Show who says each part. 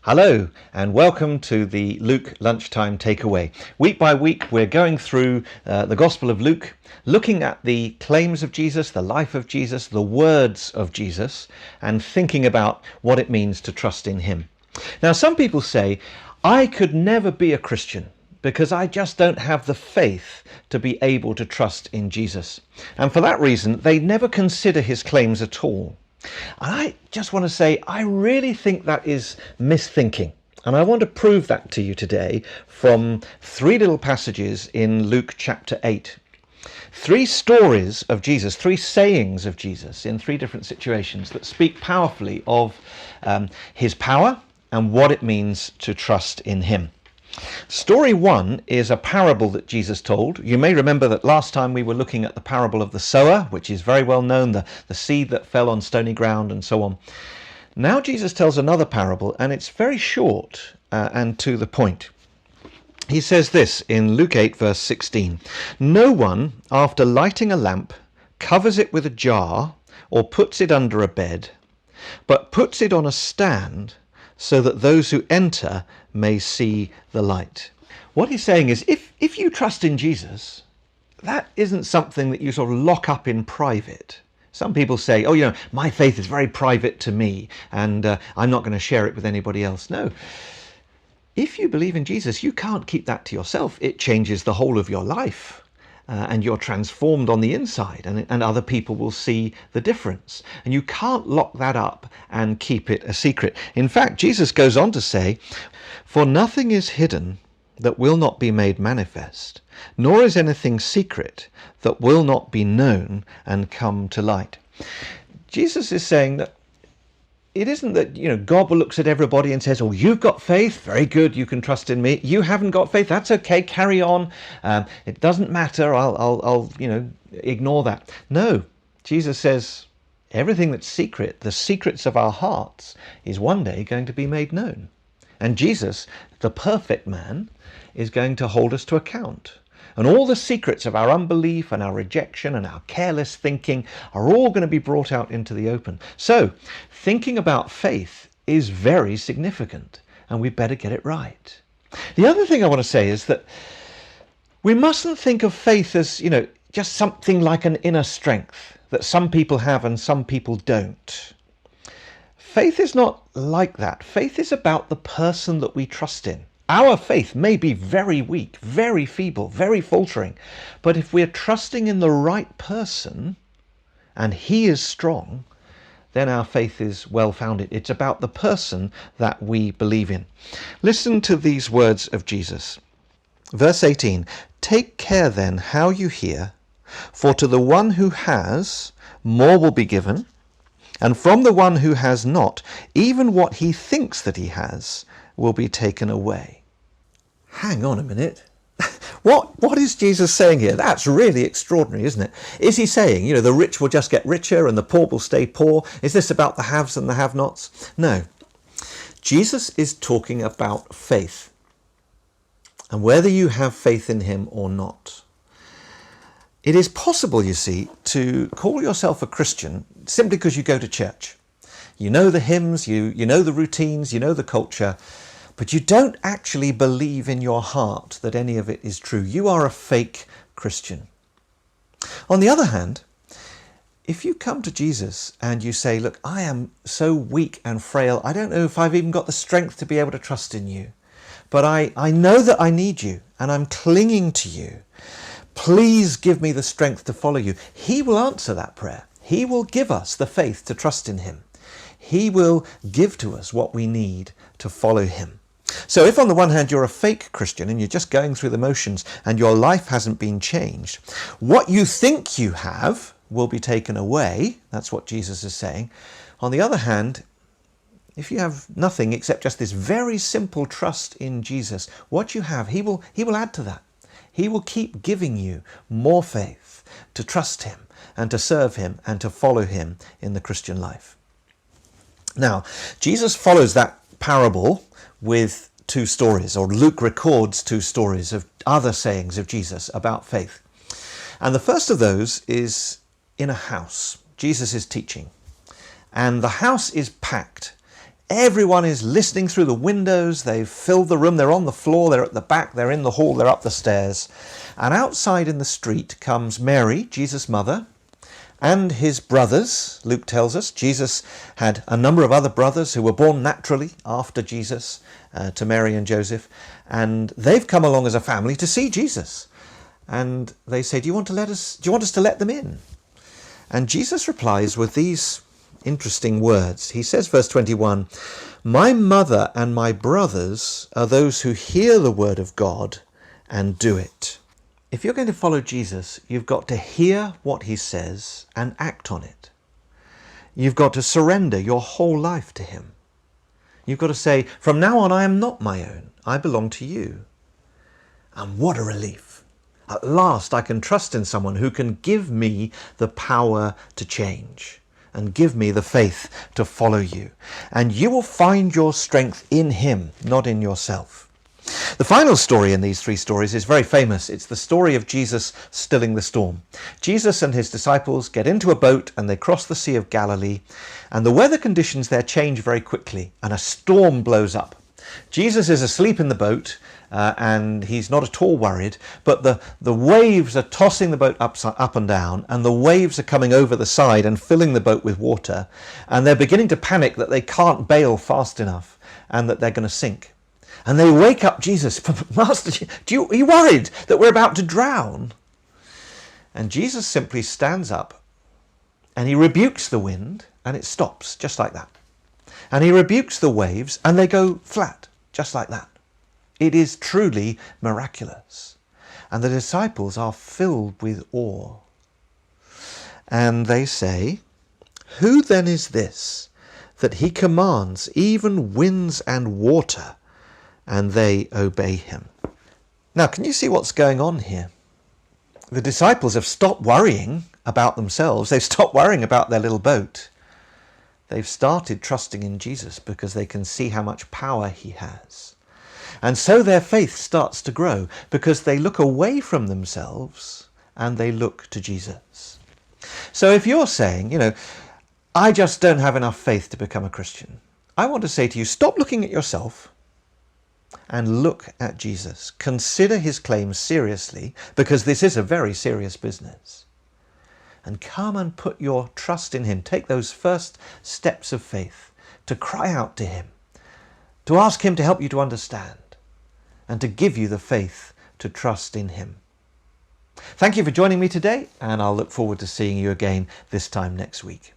Speaker 1: Hello and welcome to the Luke Lunchtime Takeaway. Week by week we're going through the Gospel of Luke, looking at the claims of Jesus, the life of Jesus, the words of Jesus, and thinking about what it means to trust in him. Now some people say, I could never be a Christian because I just don't have the faith to be able to trust in Jesus. And for that reason, they never consider his claims at all. And I just want to say, I really think that is misthinking. And I want to prove that to you today from three little passages in Luke chapter 8. Three stories of Jesus, three sayings of Jesus in three different situations that speak powerfully of his power and what it means to trust in him. Story one is a parable that Jesus told. You may remember that last time we were looking at the parable of the sower, which is very well known, the seed that fell on stony ground and so on. Now Jesus tells another parable, and it's very short and to the point. He says this in Luke 8 verse 16, "No one, after lighting a lamp, covers it with a jar or puts it under a bed, but puts it on a stand so that those who enter may see the light." What he's saying is, if you trust in Jesus, that isn't something that you sort of lock up in private. Some people say, oh, my faith is very private to me, and I'm not going to share it with anybody else. No. If you believe in Jesus, you can't keep that to yourself. It changes the whole of your life. And you're transformed on the inside, and other people will see the difference. And you can't lock that up and keep it a secret. In fact, Jesus goes on to say, "For nothing is hidden that will not be made manifest, nor is anything secret that will not be known and come to light." Jesus is saying that it isn't that, God looks at everybody and says, oh, you've got faith, very good, you can trust in me. You haven't got faith, that's okay, carry on. It doesn't matter, I'll ignore that. No, Jesus says everything that's secret, the secrets of our hearts, is one day going to be made known. And Jesus, the perfect man, is going to hold us to account. And all the secrets of our unbelief and our rejection and our careless thinking are all going to be brought out into the open. So, thinking about faith is very significant, and we better get it right. The other thing I want to say is that we mustn't think of faith as, just something like an inner strength that some people have and some people don't. Faith is not like that. Faith is about the person that we trust in. Our faith may be very weak, very feeble, very faltering, but if we're trusting in the right person and he is strong, then our faith is well-founded. It's about the person that we believe in. Listen to these words of Jesus. Verse 18, "Take care then how you hear, for to the one who has, more will be given, and from the one who has not, even what he thinks that he has will be taken away." Hang on a minute. What is Jesus saying here? That's really extraordinary, isn't it? Is he saying, the rich will just get richer and the poor will stay poor? Is this about the haves and the have-nots? No. Jesus is talking about faith and whether you have faith in him or not. It is possible, you see, to call yourself a Christian simply because you go to church. You know the hymns, you know the routines, you know the culture, but you don't actually believe in your heart that any of it is true. You are a fake Christian. On the other hand, if you come to Jesus and you say, look, I am so weak and frail, I don't know if I've even got the strength to be able to trust in you, but I know that I need you and I'm clinging to you. Please give me the strength to follow you. He will answer that prayer. He will give us the faith to trust in him. He will give to us what we need to follow him. So if on the one hand you're a fake Christian and you're just going through the motions and your life hasn't been changed, what you think you have will be taken away. That's what Jesus is saying. On the other hand, if you have nothing except just this very simple trust in Jesus, what you have, he will add to that. He will keep giving you more faith to trust him and to serve him and to follow him in the Christian life. Now, Jesus follows that parable with two stories, or Luke records two stories of other sayings of Jesus about faith. And the first of those is in a house. Jesus is teaching, and the house is packed. Everyone is listening through the windows. They've filled the room. They're on the floor. They're at the back. They're in the hall. They're up the stairs. And outside in the street comes Mary, Jesus' mother, and his brothers. Luke tells us Jesus had a number of other brothers who were born naturally after Jesus to Mary and Joseph. And they've come along as a family to see Jesus. And they say, do you want us to let them in? And Jesus replies with these interesting words. He says, verse 21, my mother and my brothers are those who hear the word of God and do it. If you're going to follow Jesus, you've got to hear what he says and act on it. You've got to surrender your whole life to him. You've got to say, from now on, I am not my own. I belong to you. And what a relief. At last, I can trust in someone who can give me the power to change and give me the faith to follow you. And you will find your strength in him, not in yourself. The final story in these three stories is very famous. It's the story of Jesus stilling the storm. Jesus and his disciples get into a boat and they cross the Sea of Galilee, and the weather conditions there change very quickly and a storm blows up. Jesus is asleep in the boat and he's not at all worried, but the waves are tossing the boat up and down, and the waves are coming over the side and filling the boat with water, and they're beginning to panic that they can't bail fast enough and that they're going to sink. And they wake up Jesus. Master, are you worried that we're about to drown? And Jesus simply stands up and he rebukes the wind and it stops just like that. And he rebukes the waves and they go flat just like that. It is truly miraculous. And the disciples are filled with awe. And they say, who then is this that he commands even winds and water, and they obey him? Now, can you see what's going on here? The disciples have stopped worrying about themselves. They've stopped worrying about their little boat. They've started trusting in Jesus because they can see how much power he has. And so their faith starts to grow because they look away from themselves and they look to Jesus. So if you're saying, I just don't have enough faith to become a Christian, I want to say to you, stop looking at yourself and look at Jesus. Consider his claims seriously, because this is a very serious business. And come and put your trust in him. Take those first steps of faith to cry out to him, to ask him to help you to understand, and to give you the faith to trust in him. Thank you for joining me today, and I'll look forward to seeing you again this time next week.